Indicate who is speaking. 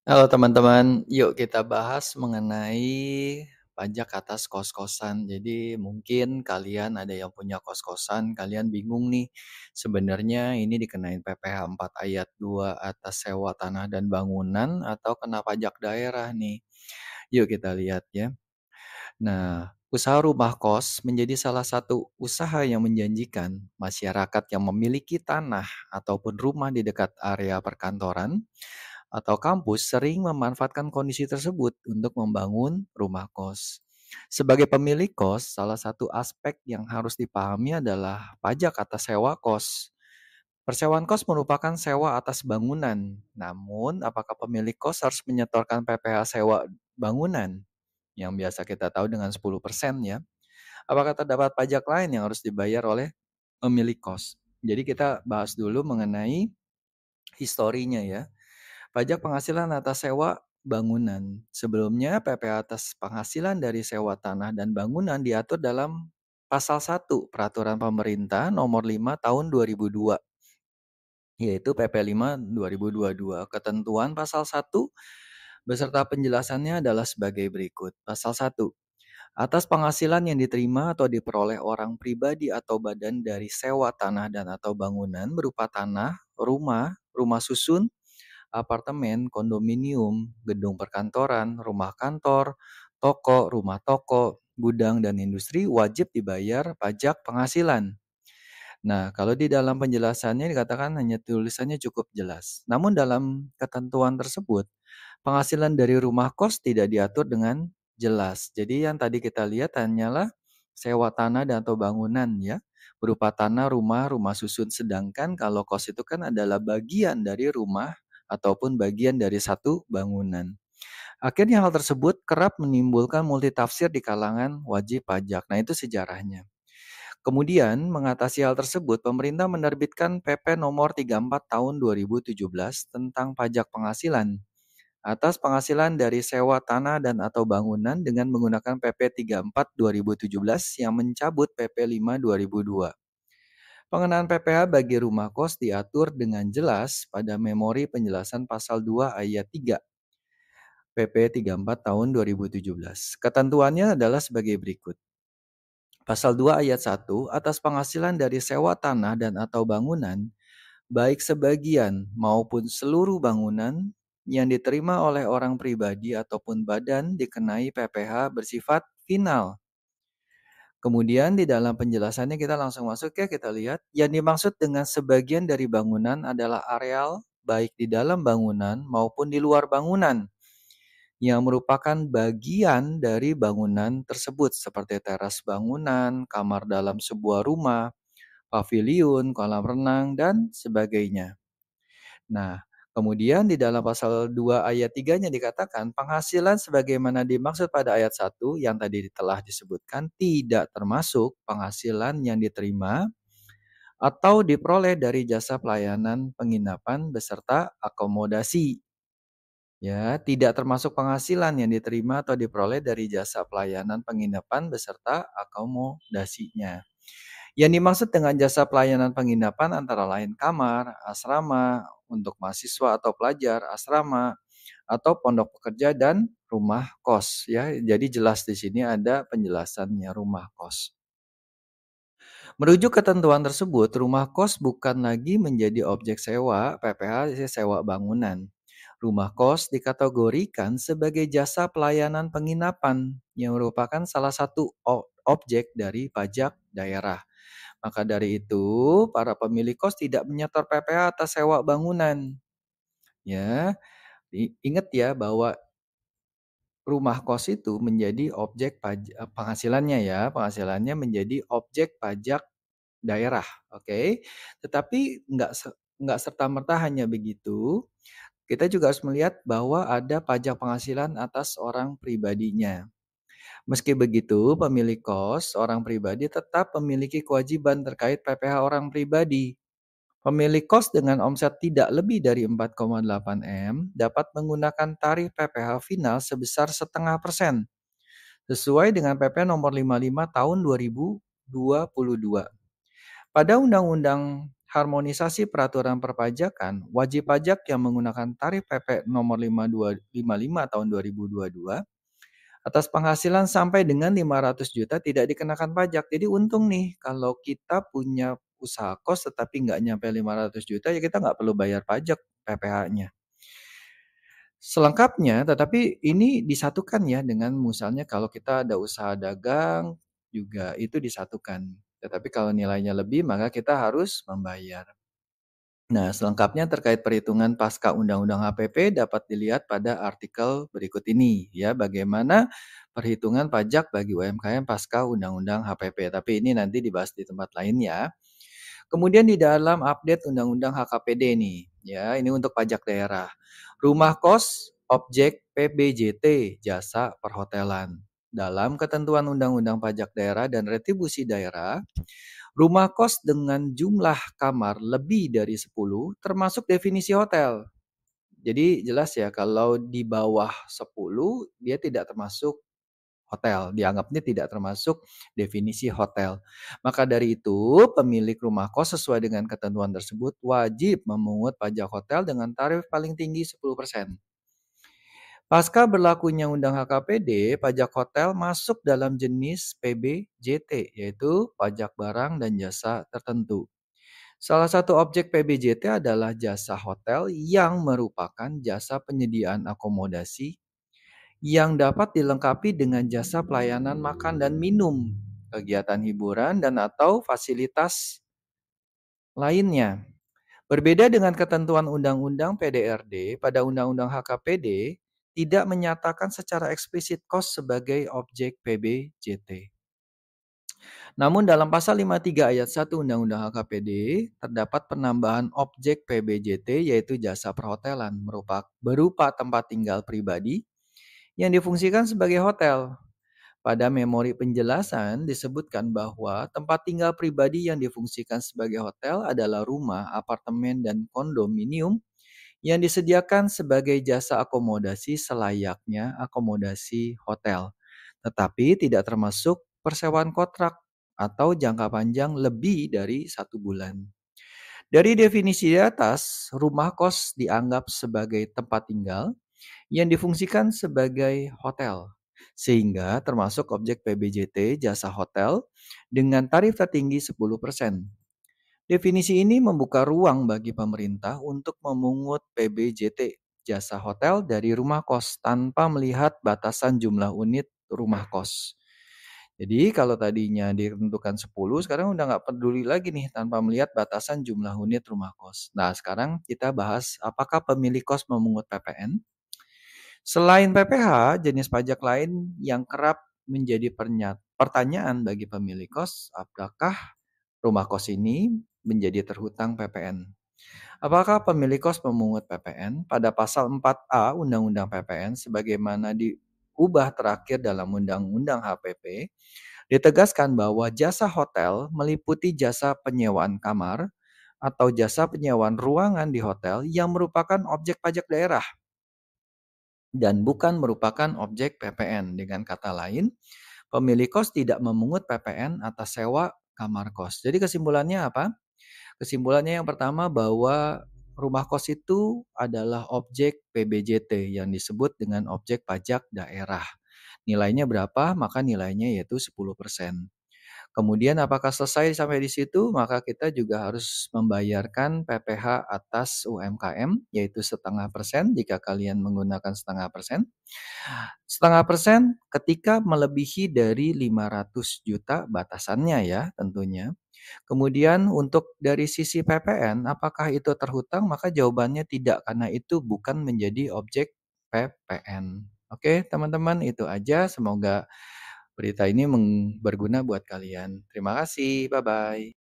Speaker 1: Halo teman-teman, yuk kita bahas mengenai pajak atas kos-kosan. Jadi mungkin kalian ada yang punya kos-kosan, kalian bingung nih, sebenarnya ini dikenain PPh 4 ayat 2 atas sewa tanah dan bangunan atau kena pajak daerah nih. Yuk kita lihat ya. Nah, usaha rumah kos menjadi salah satu usaha yang menjanjikan masyarakat yang memiliki tanah ataupun rumah di dekat area perkantoran atau kampus sering memanfaatkan kondisi tersebut untuk membangun rumah kos. Sebagai pemilik kos, salah satu aspek yang harus dipahami adalah pajak atas sewa kos. Persewaan kos merupakan sewa atas bangunan. Namun, apakah pemilik kos harus menyetorkan PPh sewa bangunan yang biasa kita tahu dengan 10% ya? Apakah terdapat pajak lain yang harus dibayar oleh pemilik kos? Jadi kita bahas dulu mengenai historinya ya. Pajak penghasilan atas sewa bangunan. Sebelumnya, PPh atas penghasilan dari sewa tanah dan bangunan diatur dalam Pasal 1 Peraturan Pemerintah Nomor 5 Tahun 2002, yaitu PP 5 2022. Ketentuan Pasal 1 beserta penjelasannya adalah sebagai berikut. Pasal 1. Atas penghasilan yang diterima atau diperoleh orang pribadi atau badan dari sewa tanah dan atau bangunan berupa tanah, rumah susun, apartemen, kondominium, gedung perkantoran, rumah kantor, toko, rumah toko, gudang, dan industri wajib dibayar pajak penghasilan. Nah, kalau di dalam penjelasannya dikatakan hanya tulisannya cukup jelas. Namun dalam ketentuan tersebut, penghasilan dari rumah kos tidak diatur dengan jelas. Jadi yang tadi kita lihat hanyalah sewa tanah dan atau bangunan ya, berupa tanah, rumah susun. Sedangkan kalau kos itu kan adalah bagian dari rumah ataupun bagian dari satu bangunan. Akhirnya hal tersebut kerap menimbulkan multitafsir di kalangan wajib pajak. Nah, itu sejarahnya. Kemudian, mengatasi hal tersebut, pemerintah menerbitkan PP Nomor 34 Tahun 2017 tentang pajak penghasilan atas penghasilan dari sewa tanah dan atau bangunan dengan menggunakan PP 34 2017 yang mencabut PP 5 2002. Pengenaan PPh bagi rumah kos diatur dengan jelas pada memori penjelasan pasal 2 ayat 3 PP 34 tahun 2017. Ketentuannya adalah sebagai berikut. Pasal 2 ayat 1, atas penghasilan dari sewa tanah dan atau bangunan, baik sebagian maupun seluruh bangunan yang diterima oleh orang pribadi ataupun badan dikenai PPh bersifat final. Kemudian di dalam penjelasannya kita langsung masuk ya, kita lihat. Yang dimaksud dengan sebagian dari bangunan adalah areal baik di dalam bangunan maupun di luar bangunan yang merupakan bagian dari bangunan tersebut seperti teras bangunan, kamar dalam sebuah rumah, paviliun, kolam renang, dan sebagainya. Nah, kemudian di dalam pasal 2 ayat 3-nya dikatakan penghasilan sebagaimana dimaksud pada ayat 1 yang tadi telah disebutkan tidak termasuk penghasilan yang diterima atau diperoleh dari jasa pelayanan penginapan beserta akomodasi. Ya, tidak termasuk penghasilan yang diterima atau diperoleh dari jasa pelayanan penginapan beserta akomodasinya. Yang dimaksud dengan jasa pelayanan penginapan antara lain kamar, asrama untuk mahasiswa atau pelajar, asrama atau pondok pekerja dan rumah kos ya. Jadi jelas di sini ada penjelasannya rumah kos. Merujuk ketentuan tersebut, rumah kos bukan lagi menjadi objek sewa PPh sewa bangunan. Rumah kos dikategorikan sebagai jasa pelayanan penginapan yang merupakan salah satu objek dari pajak daerah. Maka dari itu, para pemilik kos tidak menyetor PPh atas sewa bangunan. Ya, ingat ya bahwa rumah kos itu menjadi objek penghasilannya ya, penghasilannya menjadi objek pajak daerah, oke. Tetapi nggak serta-merta hanya begitu, kita juga harus melihat bahwa ada pajak penghasilan atas orang pribadinya. Meski begitu, pemilik kos orang pribadi tetap memiliki kewajiban terkait PPh orang pribadi. Pemilik kos dengan omset tidak lebih dari 4,8 M dapat menggunakan tarif PPh final sebesar 0,5% sesuai dengan PP nomor 55 tahun 2022. Pada Undang-Undang harmonisasi peraturan perpajakan, wajib pajak yang menggunakan tarif PP nomor 5255 tahun 2022 atas penghasilan sampai dengan 500 juta tidak dikenakan pajak. Jadi untung nih kalau kita punya usaha kos tetapi nggak nyampe 500 juta ya kita nggak perlu bayar pajak PPh-nya. Selengkapnya, tetapi ini disatukan ya dengan misalnya kalau kita ada usaha dagang juga itu disatukan. Tetapi kalau nilainya lebih maka kita harus membayar. Nah, selengkapnya terkait perhitungan pasca Undang-Undang HPP dapat dilihat pada artikel berikut ini ya, bagaimana perhitungan pajak bagi UMKM pasca Undang-Undang HPP. Tapi ini nanti dibahas di tempat lain ya. Kemudian di dalam update Undang-Undang HKPD nih, ya ini untuk pajak daerah. Rumah kos objek PBJT jasa perhotelan. Dalam ketentuan Undang-Undang Pajak Daerah dan Retribusi Daerah, rumah kos dengan jumlah kamar lebih dari 10 termasuk definisi hotel. Jadi jelas ya kalau di bawah 10 dia tidak termasuk hotel, dianggapnya tidak termasuk definisi hotel. Maka dari itu, pemilik rumah kos sesuai dengan ketentuan tersebut wajib memungut pajak hotel dengan tarif paling tinggi 10%. Pasca berlakunya Undang HKPD, pajak hotel masuk dalam jenis PBJT, yaitu pajak barang dan jasa tertentu. Salah satu objek PBJT adalah jasa hotel yang merupakan jasa penyediaan akomodasi yang dapat dilengkapi dengan jasa pelayanan makan dan minum, kegiatan hiburan dan atau fasilitas lainnya. Berbeda dengan ketentuan Undang-Undang PDRD, pada Undang-Undang HKPD tidak menyatakan secara eksplisit kos sebagai objek PBJT. Namun dalam pasal 53 ayat 1 Undang-Undang HKPD terdapat penambahan objek PBJT yaitu jasa perhotelan berupa tempat tinggal pribadi yang difungsikan sebagai hotel. Pada memori penjelasan disebutkan bahwa tempat tinggal pribadi yang difungsikan sebagai hotel adalah rumah, apartemen, dan kondominium yang disediakan sebagai jasa akomodasi selayaknya akomodasi hotel, tetapi tidak termasuk persewaan kontrak atau jangka panjang lebih dari 1 bulan. Dari definisi di atas, rumah kos dianggap sebagai tempat tinggal yang difungsikan sebagai hotel, sehingga termasuk objek PBJT jasa hotel dengan tarif tertinggi 10%. Definisi ini membuka ruang bagi pemerintah untuk memungut PBJT jasa hotel dari rumah kos tanpa melihat batasan jumlah unit rumah kos. Jadi kalau tadinya ditentukan 10, sekarang udah nggak peduli lagi nih tanpa melihat batasan jumlah unit rumah kos. Nah sekarang kita bahas apakah pemilik kos memungut PPN? Selain PPh, jenis pajak lain yang kerap menjadi pertanyaan bagi pemilik kos, apakah rumah kos ini menjadi terhutang PPN? Apakah pemilik kos memungut PPN? Pada pasal 4A Undang-Undang PPN sebagaimana diubah terakhir dalam Undang-Undang HPP, ditegaskan bahwa jasa hotel meliputi jasa penyewaan kamar atau jasa penyewaan ruangan di hotel yang merupakan objek pajak daerah dan bukan merupakan objek PPN. Dengan kata lain, pemilik kos tidak memungut PPN atas sewa kamar kos. Jadi kesimpulannya apa? Kesimpulannya yang pertama bahwa rumah kos itu adalah objek PBJT yang disebut dengan objek pajak daerah. Nilainya berapa? Maka nilainya yaitu 10%. Kemudian apakah selesai sampai di situ? Maka kita juga harus membayarkan PPh atas UMKM yaitu 0,5% jika kalian menggunakan 0,5%. 0,5% ketika melebihi dari 500 juta batasannya ya tentunya. Kemudian untuk dari sisi PPN, apakah itu terhutang? Maka jawabannya tidak, karena itu bukan menjadi objek PPN. Oke, teman-teman, itu aja. Semoga berita ini berguna buat kalian. Terima kasih, bye-bye.